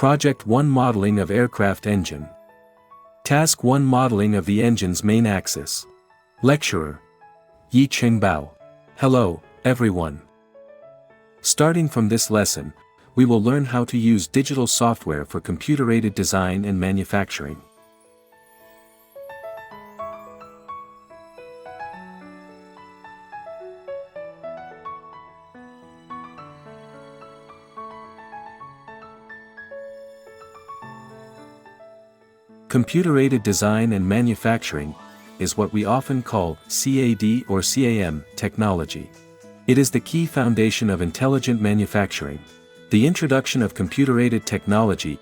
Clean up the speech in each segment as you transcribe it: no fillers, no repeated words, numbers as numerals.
Project 1 Modeling of Aircraft Engine. Task 1 Modeling of the engine's main axis. Lecturer: Yi-Cheng Bao. Hello, everyone. Starting from this lesson, we will learn how to use digital software for computer-aided design and manufacturing. Computer-aided design and manufacturing is what we often call CAD or CAM technology. It is the key foundation of intelligent manufacturing. The introduction of computer-aided technology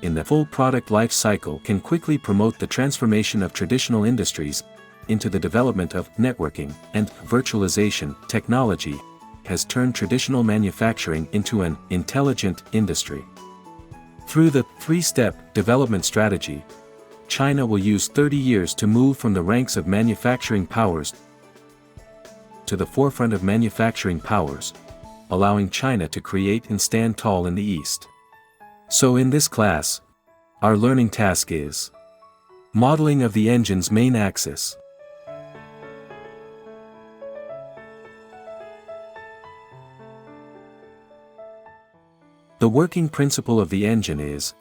in the full product life cycle can quickly promote the transformation of traditional industries into the development of networking and virtualization. Technology has turned traditional manufacturing into an intelligent industry. Through the three-step development strategy, China will use 30 years to move from the ranks of manufacturing powers to the forefront of manufacturing powers, allowing China to create and stand tall in the East. So in this class, our learning task is modeling of the engine's main axis. The working principle of the engine is: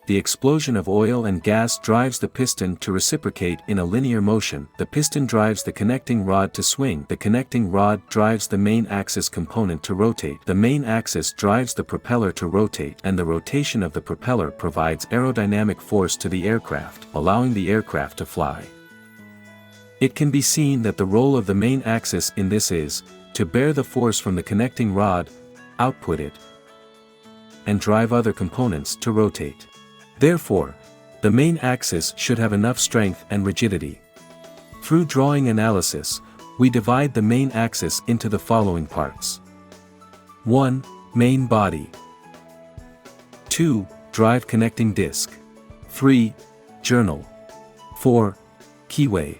the explosion of oil and gas drives the piston to reciprocate in a linear motion. The piston drives the connecting rod to swing. The connecting rod drives the main axis component to rotate. The main axis drives the propeller to rotate, and the rotation of the propeller provides aerodynamic force to the aircraft, allowing the aircraft to fly. It can be seen that the role of the main axis in this is to bear the force from the connecting rod, output it, and drive other components to rotate. Therefore, the main axis should have enough strength and rigidity. Through drawing analysis, we divide the main axis into the following parts. 1. Main body. 2. Drive connecting disc. 3. Journal. 4. Keyway.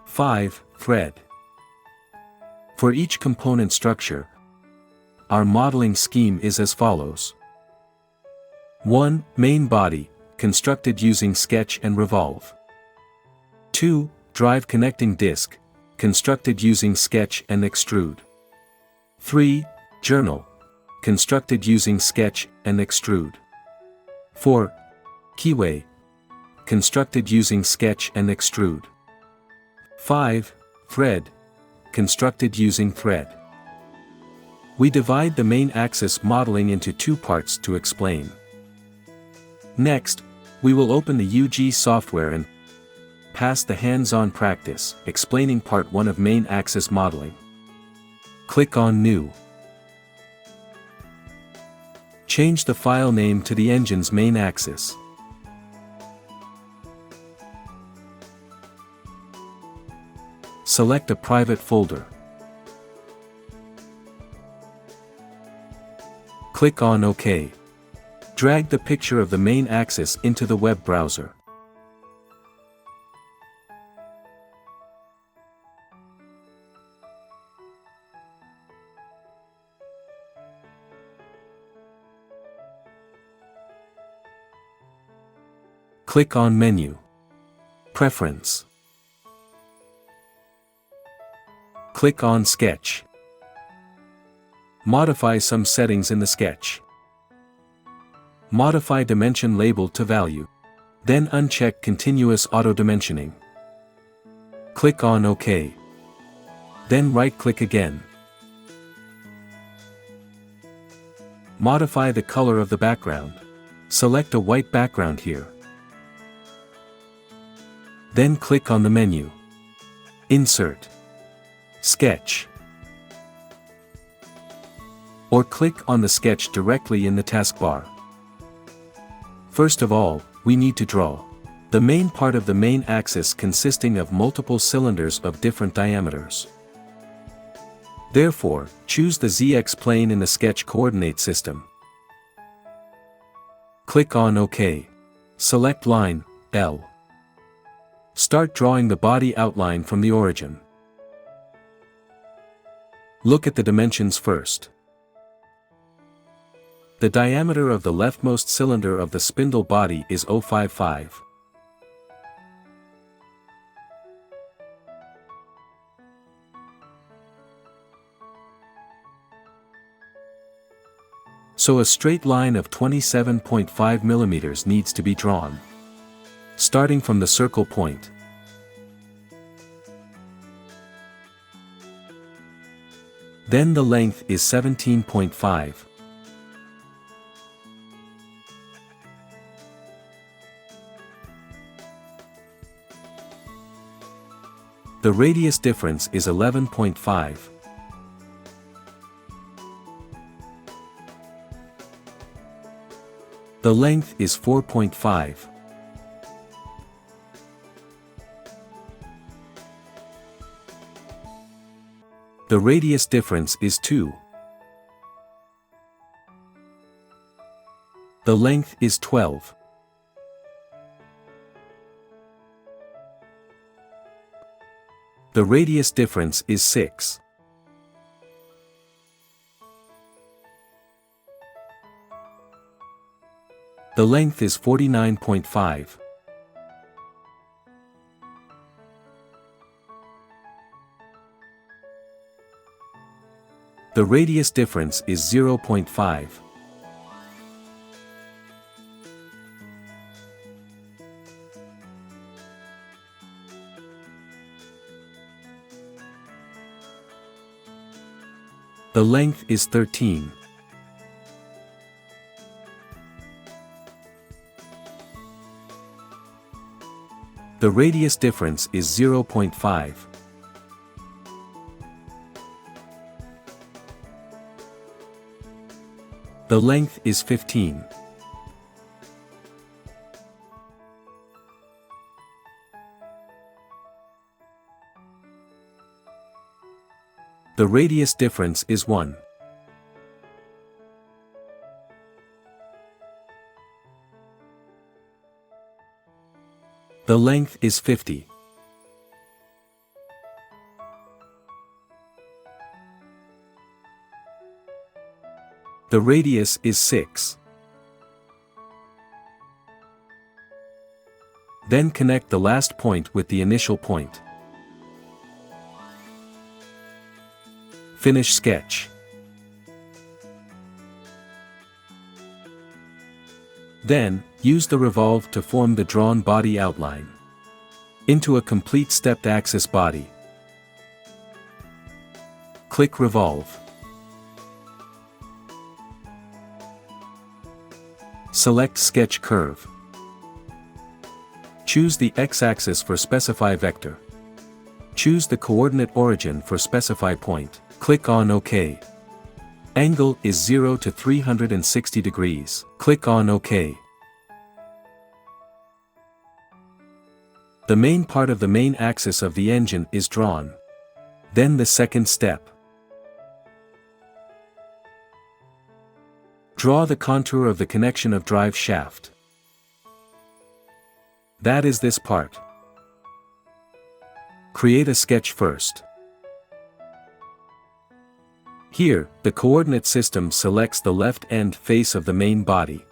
5. Thread. For each component structure, our modeling scheme is as follows. 1. Main body, constructed using sketch and revolve. 2. Drive connecting disc, constructed using sketch and extrude. 3. Journal, constructed using sketch and extrude. 4. Keyway, constructed using sketch and extrude. 5. Thread, constructed using thread. We divide the main axis modeling into two parts to explain. Next, we will open the UG software and pass the hands-on practice, explaining part 1 of main axis modeling. Click on New. Change the file name to the engine's main axis. Select a private folder. Click on OK. Drag the picture of the main axis into the web browser. Click on Menu. Preference. Click on Sketch. Modify some settings in the sketch. Modify dimension label to value. Then uncheck Continuous Auto Dimensioning. Click on OK. Then right-click again. Modify the color of the background. Select a white background here. Then click on the menu. Insert. Sketch. Or click on the sketch directly in the taskbar. First of all, we need to draw the main part of the main axis consisting of multiple cylinders of different diameters. Therefore, choose the ZX plane in the sketch coordinate system. Click on OK. Select line L. Start drawing the body outline from the origin. Look at the dimensions first. The diameter of the leftmost cylinder of the spindle body is 0.55. So a straight line of 27.5 mm needs to be drawn, starting from the circle point. Then the length is 17.5. The radius difference is 11.5. The length is 4.5. The radius difference is 2. The length is 12. The radius difference is 6. The length is 49.5. The radius difference is 0.5. The length is 13. The radius difference is 0.5. The length is 15. The radius difference is 1. The length is 50. The radius is 6. Then connect the last point with the initial point. Finish sketch. Then, use the revolve to form the drawn body outline into a complete stepped axis body. Click Revolve. Select Sketch Curve. Choose the x-axis for specify vector. Choose the coordinate origin for specify point. Click on OK. Angle is 0 to 360 degrees. Click on OK. The main part of the main axis of the engine is drawn. Then the second step. Draw the contour of the connection of drive shaft. That is this part. Create a sketch first. Here, the coordinate system selects the left end face of the main body.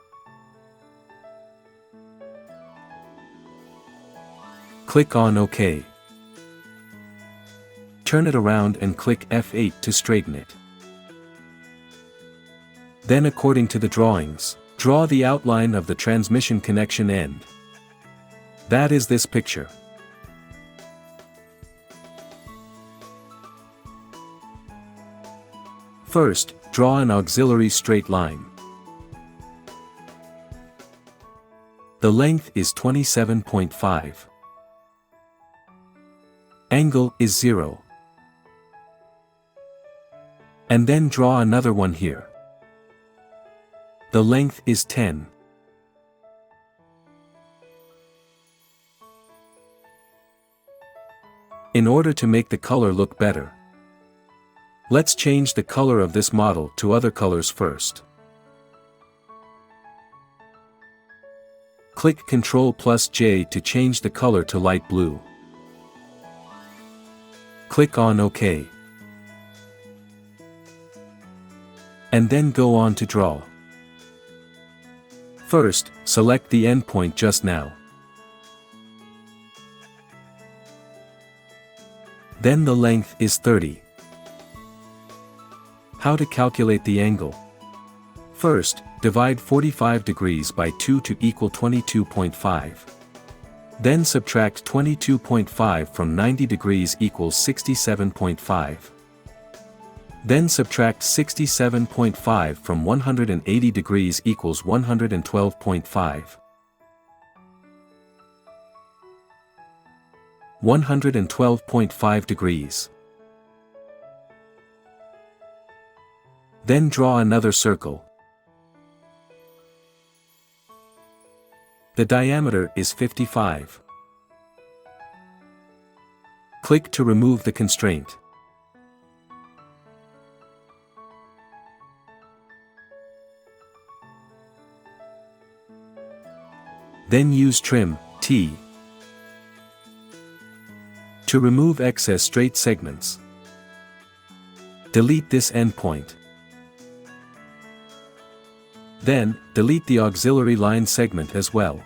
Click on OK. Turn it around and click F8 to straighten it. Then, according to the drawings, draw the outline of the transmission connection end. That is this picture. First, draw an auxiliary straight line. The length is 27.5. Angle is 0. And then draw another one here. The length is 10. In order to make the color look better, let's change the color of this model to other colors first. Click Ctrl+J to change the color to light blue. Click on OK. And then go on to draw. First, select the endpoint just now. Then the length is 30. How to calculate the angle? First, divide 45 degrees by 2 to equal 22.5. Then subtract 22.5 from 90 degrees equals 67.5. Then subtract 67.5 from 180 degrees equals 112.5. 112.5 degrees. Then draw another circle. The diameter is 55. Click to remove the constraint. Then use Trim, T, to remove excess straight segments. Delete this endpoint. Then, delete the auxiliary line segment as well.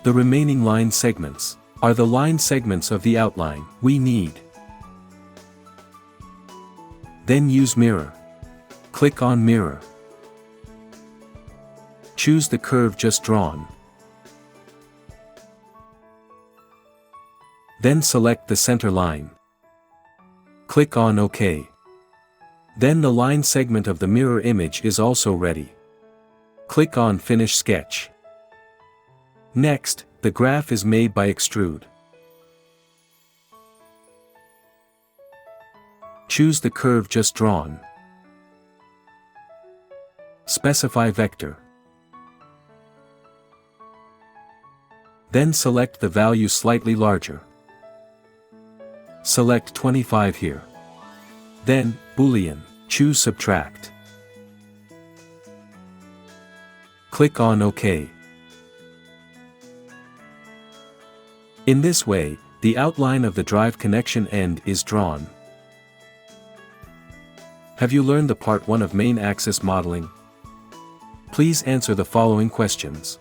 The remaining line segments are the line segments of the outline we need. Then use Mirror. Click on Mirror. Choose the curve just drawn. Then select the center line. Click on OK. Then the line segment of the mirror image is also ready. Click on Finish Sketch. Next, the graph is made by Extrude. Choose the curve just drawn. Specify vector. Then select the value slightly larger. Select 25 here. Then, Boolean, choose Subtract. Click on OK. In this way, the outline of the drive connection end is drawn. Have you learned the part 1 of main axis modeling? Please answer the following questions.